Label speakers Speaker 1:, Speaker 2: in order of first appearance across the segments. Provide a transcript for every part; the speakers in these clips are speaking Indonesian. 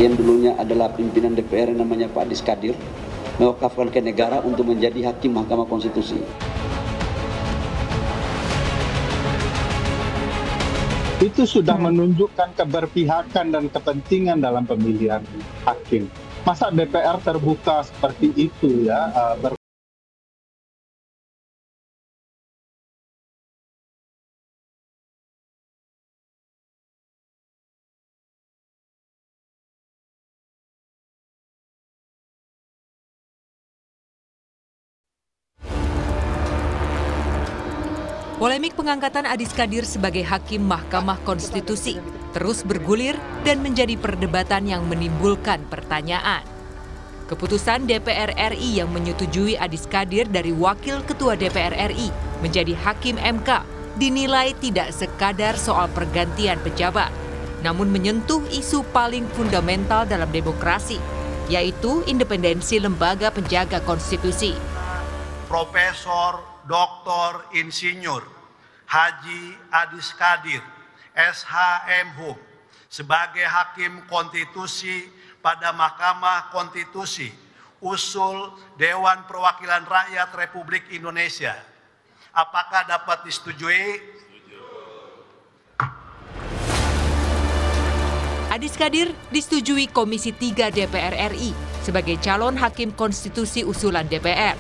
Speaker 1: yang dulunya adalah pimpinan DPR yang namanya Pak Adis Kadir mewakafkan ke negara untuk menjadi hakim Mahkamah Konstitusi.
Speaker 2: Itu sudah menunjukkan keberpihakan dan kepentingan dalam pemilihan hakim. Masa DPR terbuka seperti itu ya?
Speaker 3: Polemik pengangkatan Adis Kadir sebagai Hakim Mahkamah Konstitusi terus bergulir dan menjadi perdebatan yang menimbulkan pertanyaan. Keputusan DPR RI yang menyetujui Adis Kadir dari Wakil Ketua DPR RI menjadi Hakim MK dinilai tidak sekadar soal pergantian pejabat, namun menyentuh isu paling fundamental dalam demokrasi, yaitu independensi lembaga penjaga konstitusi.
Speaker 4: Profesor Dr. Insinyur Haji Adis Kadir, SHMHum, sebagai Hakim Konstitusi pada Mahkamah Konstitusi, usul Dewan Perwakilan Rakyat Republik Indonesia. Apakah dapat disetujui?
Speaker 3: Adis Kadir disetujui Komisi 3 DPR RI sebagai calon Hakim Konstitusi usulan DPR.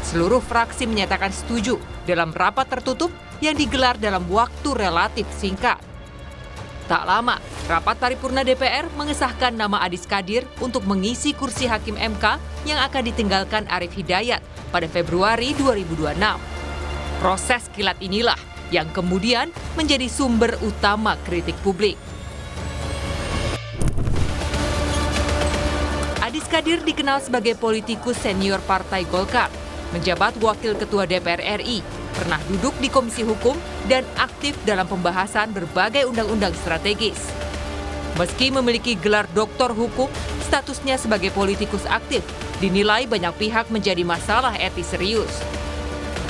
Speaker 3: Seluruh fraksi menyatakan setuju dalam rapat tertutup yang digelar dalam waktu relatif singkat. Tak lama, rapat paripurna DPR mengesahkan nama Adis Kadir untuk mengisi kursi Hakim MK yang akan ditinggalkan Arief Hidayat pada Februari 2026. Proses kilat inilah yang kemudian menjadi sumber utama kritik publik. Adis Kadir dikenal sebagai politikus senior Partai Golkar, menjabat Wakil Ketua DPR RI, pernah duduk di Komisi Hukum dan aktif dalam pembahasan berbagai undang-undang strategis. Meski memiliki gelar doktor hukum, statusnya sebagai politikus aktif dinilai banyak pihak menjadi masalah etis serius.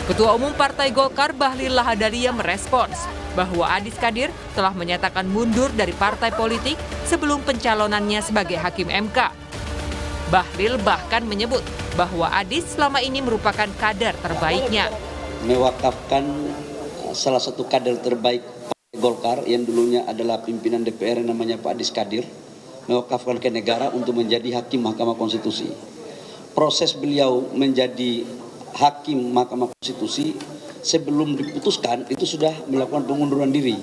Speaker 3: Ketua Umum Partai Golkar Bahlil Lahadalia merespons bahwa Adis Kadir telah menyatakan mundur dari partai politik sebelum pencalonannya sebagai Hakim MK. Bahlil bahkan menyebut bahwa Adis selama ini merupakan kader terbaiknya.
Speaker 1: Mewakafkan salah satu kader terbaik Partai Golkar yang dulunya adalah pimpinan DPR yang namanya Pak Adis Kadir, mewakafkan ke negara untuk menjadi Hakim Mahkamah Konstitusi. Proses beliau menjadi Hakim Mahkamah Konstitusi sebelum diputuskan itu sudah melakukan pengunduran diri,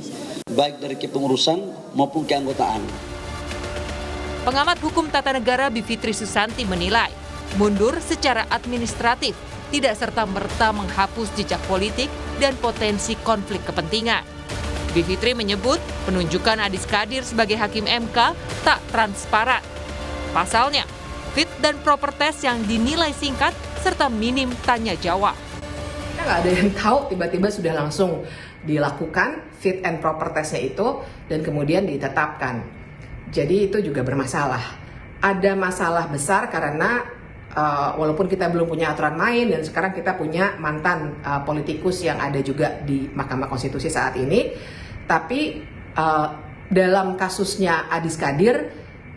Speaker 1: baik dari kepengurusan maupun keanggotaan.
Speaker 3: Pengamat hukum tata negara Bivitri Susanti menilai, mundur secara administratif tidak serta-merta menghapus jejak politik dan potensi konflik kepentingan. Bivitri menyebut penunjukan Adis Kadir sebagai Hakim MK tak transparan. Pasalnya, fit dan proper test yang dinilai singkat serta minim tanya jawab.
Speaker 5: Kita nggak ada yang tahu tiba-tiba sudah langsung dilakukan fit and proper testnya itu dan kemudian ditetapkan. Jadi itu juga bermasalah. Ada masalah besar karena walaupun kita belum punya aturan main dan sekarang kita punya mantan politikus yang ada juga di Mahkamah Konstitusi saat ini, tapi dalam kasusnya Adis Kadir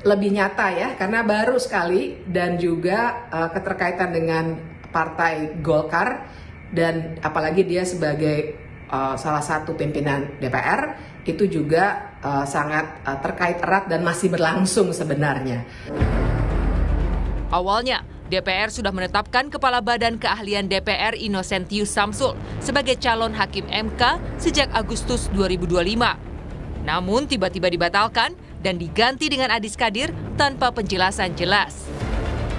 Speaker 5: lebih nyata ya karena baru sekali dan juga keterkaitan dengan Partai Golkar dan apalagi dia sebagai salah satu pimpinan DPR itu juga sangat terkait erat dan masih berlangsung sebenarnya.
Speaker 3: Awalnya, DPR sudah menetapkan Kepala Badan Keahlian DPR Innocentius Samsul sebagai calon Hakim MK sejak Agustus 2025. Namun tiba-tiba dibatalkan dan diganti dengan Adis Kadir tanpa penjelasan jelas.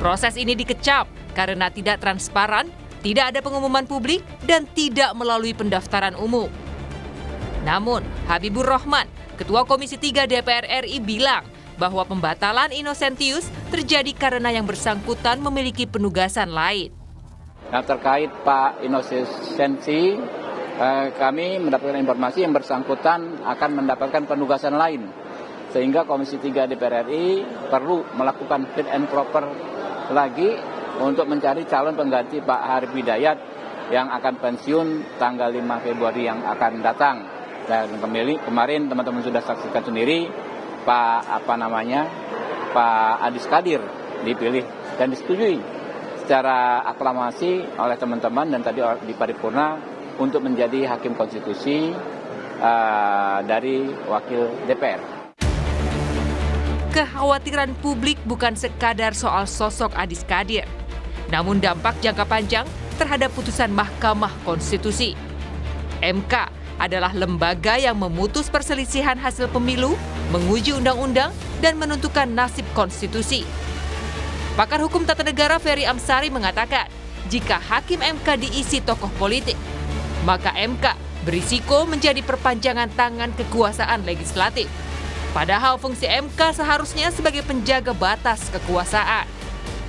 Speaker 3: Proses ini dikecam karena tidak transparan, tidak ada pengumuman publik, dan tidak melalui pendaftaran umum. Namun, Habibur Rahman, Ketua Komisi 3 DPR RI bilang bahwa pembatalan Innocentius terjadi karena yang bersangkutan memiliki penugasan lain.
Speaker 6: Nah, terkait Pak Innocentius, kami mendapatkan informasi yang bersangkutan akan mendapatkan penugasan lain. Sehingga Komisi 3 DPR RI perlu melakukan fit and proper lagi untuk mencari calon pengganti Pak Arief Hidayat yang akan pensiun tanggal 5 Februari yang akan datang. Dan kemarin teman-teman sudah saksikan sendiri Pak Pak Adis Kadir dipilih dan disetujui secara aklamasi oleh teman-teman dan tadi di paripurna untuk menjadi hakim konstitusi dari wakil DPR.
Speaker 3: Kekhawatiran publik bukan sekadar soal sosok Adis Kadir, namun dampak jangka panjang terhadap putusan Mahkamah Konstitusi. MK adalah lembaga yang memutus perselisihan hasil pemilu, menguji undang-undang, dan menentukan nasib konstitusi. Pakar hukum tata negara Ferry Amsari mengatakan, jika hakim MK diisi tokoh politik, maka MK berisiko menjadi perpanjangan tangan kekuasaan legislatif. Padahal fungsi MK seharusnya sebagai penjaga batas kekuasaan.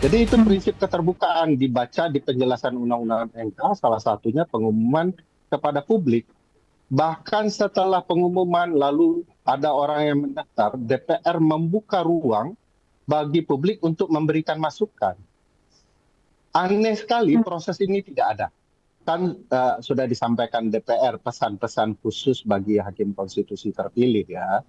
Speaker 2: Jadi itu prinsip keterbukaan dibaca di penjelasan Undang-Undang MK, salah satunya pengumuman kepada publik. Bahkan setelah pengumuman lalu ada orang yang mendaftar, DPR membuka ruang bagi publik untuk memberikan masukan. Aneh sekali proses ini tidak ada. Kan sudah disampaikan DPR pesan-pesan khusus bagi hakim konstitusi terpilih ya.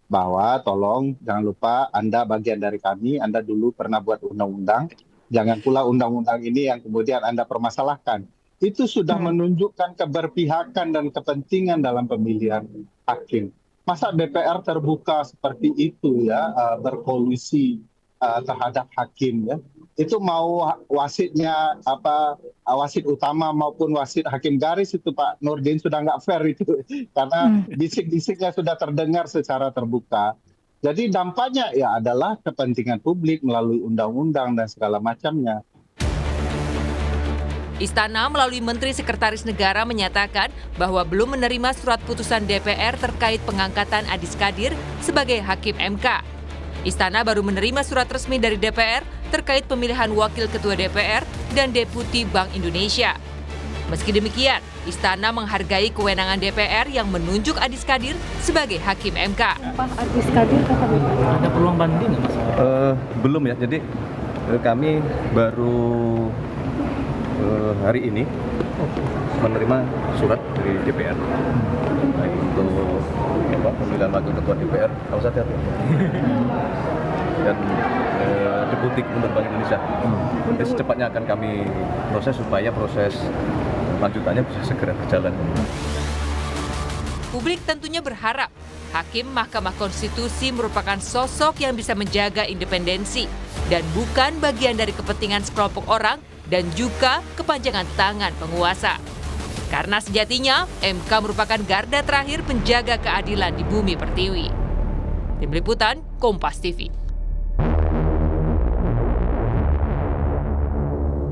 Speaker 2: Bahwa tolong jangan lupa Anda bagian dari kami, Anda dulu pernah buat undang-undang, jangan pula undang-undang ini yang kemudian Anda permasalahkan. Itu sudah menunjukkan keberpihakan dan kepentingan dalam pemilihan hakim. Masa DPR terbuka seperti itu ya, berkolusi terhadap hakim ya. Itu mau wasitnya wasit utama maupun wasit hakim garis itu Pak Nurdin sudah nggak fair itu karena bisik-bisiknya sudah terdengar secara terbuka. Jadi dampaknya ya adalah kepentingan publik melalui undang-undang dan segala macamnya.
Speaker 3: Istana melalui Menteri Sekretaris Negara menyatakan bahwa belum menerima surat putusan DPR terkait pengangkatan Adis Kadir sebagai hakim MK. Istana baru menerima surat resmi dari DPR terkait pemilihan wakil ketua DPR dan deputi Bank Indonesia. Meski demikian, Istana menghargai kewenangan DPR yang menunjuk Adis Kadir sebagai hakim MK.
Speaker 7: Pak Adis Kadir ada peluang banding nggak, Mas?
Speaker 8: Belum ya, jadi kami baru hari ini menerima surat dari DPR baik untuk pemilihan wakil ketua DPR, kalau hati-hati dan deputi Gubernur Bank Indonesia. Jadi secepatnya akan kami proses supaya proses lanjutannya bisa segera berjalan.
Speaker 3: Publik tentunya berharap hakim Mahkamah Konstitusi merupakan sosok yang bisa menjaga independensi dan bukan bagian dari kepentingan sekelompok orang dan juga kepanjangan tangan penguasa. Karena sejatinya MK merupakan garda terakhir penjaga keadilan di bumi pertiwi. Tim Liputan, Kompas TV.